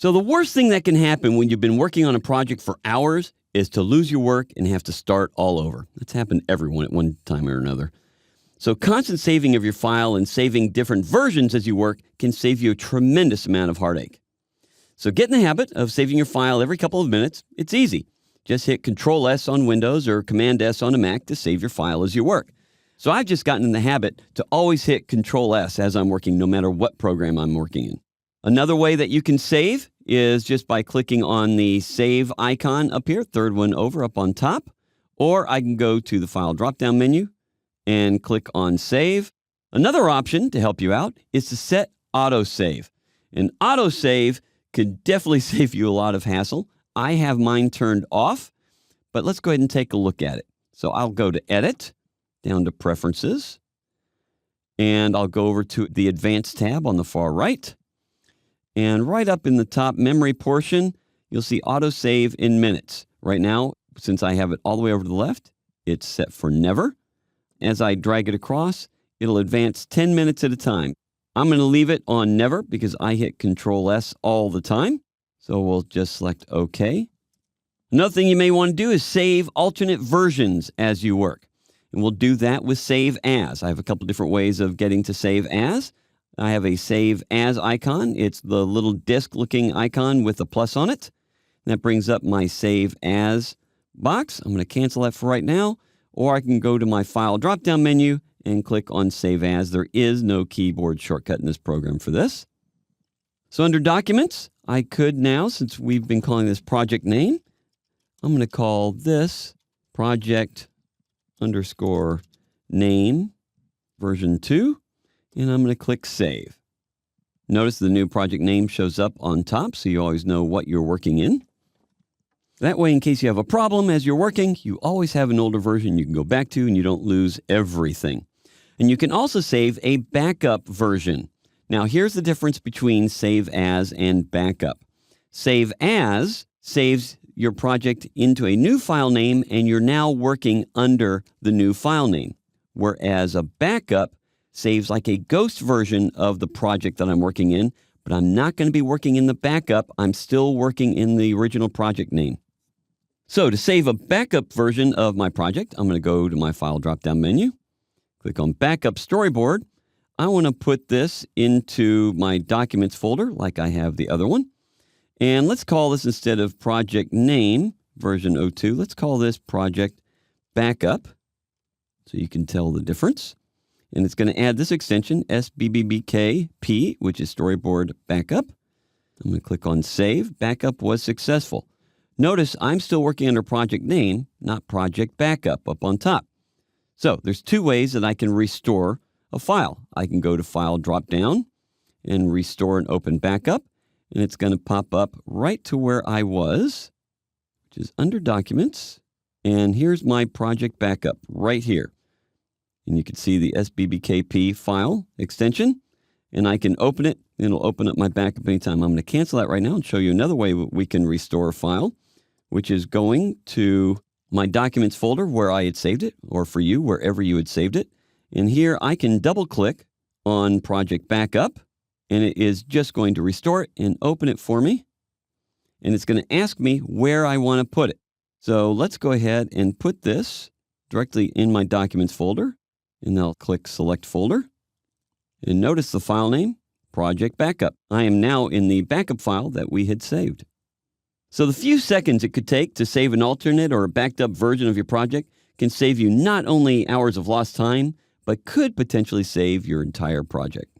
So the worst thing that can happen when you've been working on a project for hours is to lose your work and have to start all over. That's happened to everyone at one time or another. So constant saving of your file and saving different versions as you work can save you a tremendous amount of heartache. So get in the habit of saving your file every couple of minutes. It's easy. Just hit Control-S on Windows or Command-S on a Mac to save your file as you work. So I've just gotten in the habit to always hit Control-S as I'm working, no matter what program I'm working in. Another way that you can save is just by clicking on the Save icon up here, third one over up on top, or I can go to the File drop-down menu and click on Save. Another option to help you out is to set autosave. And autosave could definitely save you a lot of hassle. I have mine turned off, but let's go ahead and take a look at it. So I'll go to Edit, down to Preferences, and I'll go over to the Advanced tab on the far right. And right up in the top memory portion, you'll see autosave in minutes. Right now, since I have it all the way over to the left, it's set for never. As I drag it across, it'll advance 10 minutes at a time. I'm going to leave it on never because I hit Control-S all the time. So we'll just select OK. Another thing you may want to do is save alternate versions as you work. And we'll do that with Save As. I have a couple different ways of getting to Save As. I have a Save As icon. It's the little disk-looking icon with a plus on it. And that brings up my Save As box. I'm going to cancel that for right now. Or I can go to my File drop-down menu and click on Save As. There is no keyboard shortcut in this program for this. So under Documents, I could now, since we've been calling this project name, I'm going to call this project_name version 2, and I'm going to click Save. Notice the new project name shows up on top, so you always know what you're working in. That way, in case you have a problem as you're working, you always have an older version you can go back to and you don't lose everything. And you can also save a backup version. Now, here's the difference between Save As and Backup. Save As saves your project into a new file name, and you're now working under the new file name. Whereas a backup saves like a ghost version of the project that I'm working in, but I'm not going to be working in the backup. I'm still working in the original project name. So to save a backup version of my project, I'm going to go to my File drop-down menu, click on Backup Storyboard. I want to put this into my Documents folder like I have the other one. And let's call this, instead of Project Name version 02, let's call this Project Backup, so you can tell the difference. And it's going to add this extension, SBBBKP, which is Storyboard Backup. I'm going to click on Save. Backup was successful. Notice I'm still working under Project Name, not Project Backup up on top. So there's two ways that I can restore a file. I can go to File drop-down and restore and open Backup, and it's going to pop up right to where I was, which is under Documents, and here's my Project Backup right here. And you can see the SBBKP file extension, and I can open it, and it'll open up my backup anytime. I'm going to cancel that right now and show you another way we can restore a file, which is going to my Documents folder where I had saved it, or for you, wherever you had saved it. And here I can double-click on Project Backup, and it is just going to restore it and open it for me. And it's going to ask me where I want to put it. So let's go ahead and put this directly in my Documents folder, and I'll click Select Folder. And notice the file name, Project Backup. I am now in the backup file that we had saved. So the few seconds it could take to save an alternate or a backed up version of your project can save you not only hours of lost time, but could potentially save your entire project.